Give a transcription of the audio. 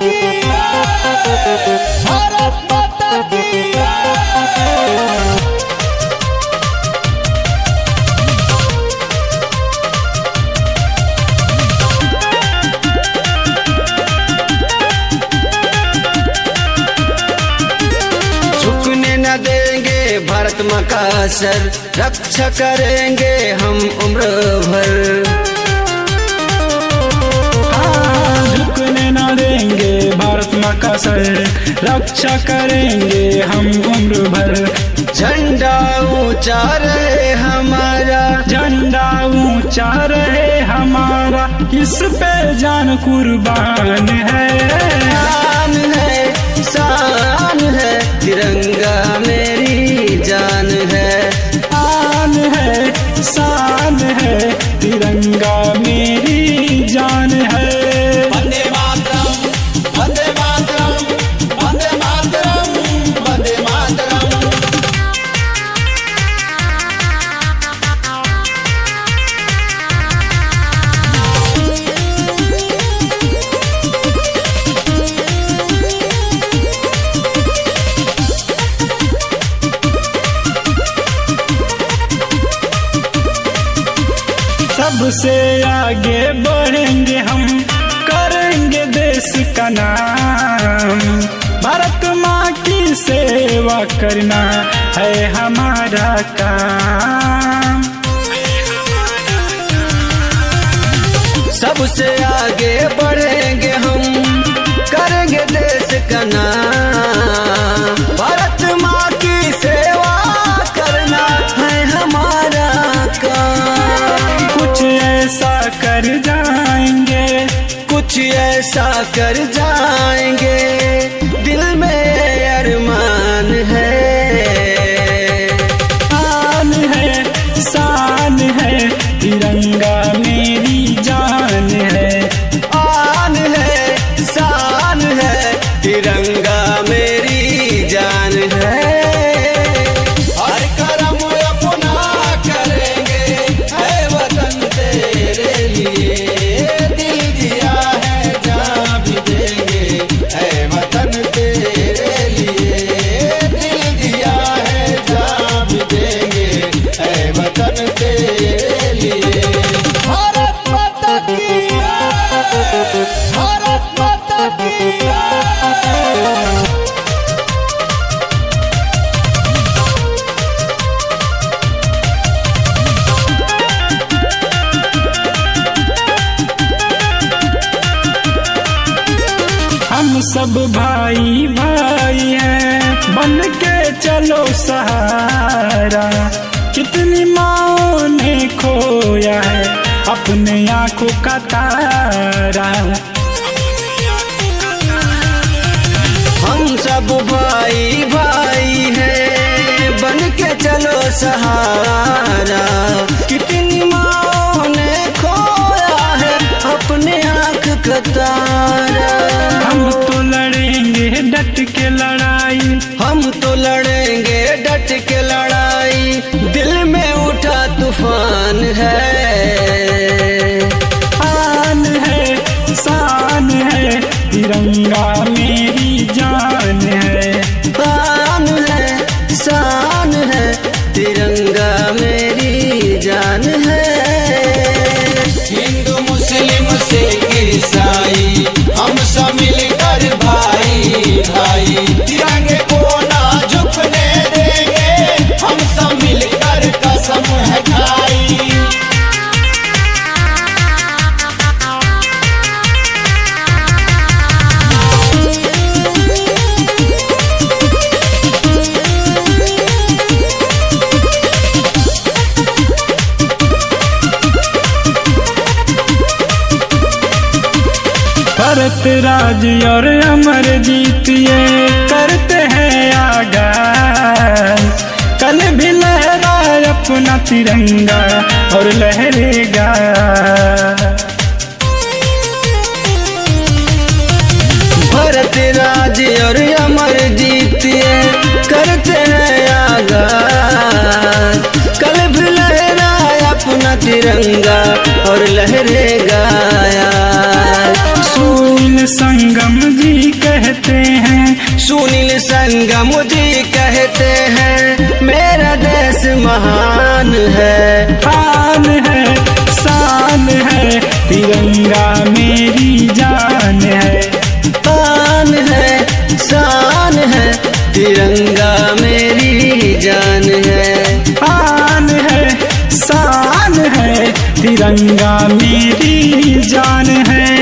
की भारत माता की। झुकने न देंगे भारत माँ का सर, रक्षा करेंगे हम उम्र भर। झुकने न देंगे भारत माँ का सर, रक्षा करेंगे हम उम्र भर। झंडा ऊंचा रहे हमारा, झंडा ऊंचा रहे हमारा, इस पे जान कुर्बान है। शान है शान है तिरंगा मेरी जान है। आन है शान है तिरंगा मेरी जान है। वंदे मातरम वंदे मातरम वंदे मातरम वंदे मातरम। सबसे आगे बढ़ेंगे हम, करेंगे देश का नाम। भारत माँ की सेवा करना है हमारा काम। सबसे आगे बढ़ेंगे हम, करेंगे देश का नाम। भारत माँ की सेवा करना है हमारा काम। कुछ ऐसा कर जाएंगे, कुछ ऐसा कर जाएंगे, दिल में अरमान है। आन है शान है तिरंगा मेरी जान है। आन है शान है तिरंगा मेरी जान है। हर करम अपना करेंगे है वतन तेरे लिए। दिल दिया है जान भी देंगे है वतन तेरे लिए। दिल दिया है जान भी देंगे है वतन तेरे लिए। भारत माता की भारत माता की। हम सब भाई भाई हैं, बन के चलो सहारा। कितनी माँओं ने खोया है अपने आँखों का तारा। हम सब भाई भाई हैं, बन के चलो सहारा। कितनी माँओं ने खोया है अपने आँख का तारा। हम तो लड़ेंगे डट के लड़ाई, हम तो लड़ेंगे डट के लड़ाई, दिल में उठा तूफान है। आन है शान है तिरंगा मेरी जान है। शान है शान है तिरंगा मेरी जान है। हिंदू मुस्लिम सिख ईसाई हम सब मिलकर भाई भाई, तिरंगे को ना झुकने देंगे। हम सब मिलकर कसम है खाई। भारत राज और अमर जीत ये करते हैं आगाज। कल भी लहराए अपना तिरंगा और लहरेगा। भारत राज और अमर जीत ये करते हैं आगाज। कल भी लहराए अपना तिरंगा और लहरेगा यार। सुन सुनील संगम जी कहते हैं, सुनील संगम जी कहते हैं, मेरा देश महान है, आन है, शान है, तिरंगा मेरी जान है, आन है, शान है, तिरंगा मेरी जान है, आन है, शान है, तिरंगा मेरी जान है।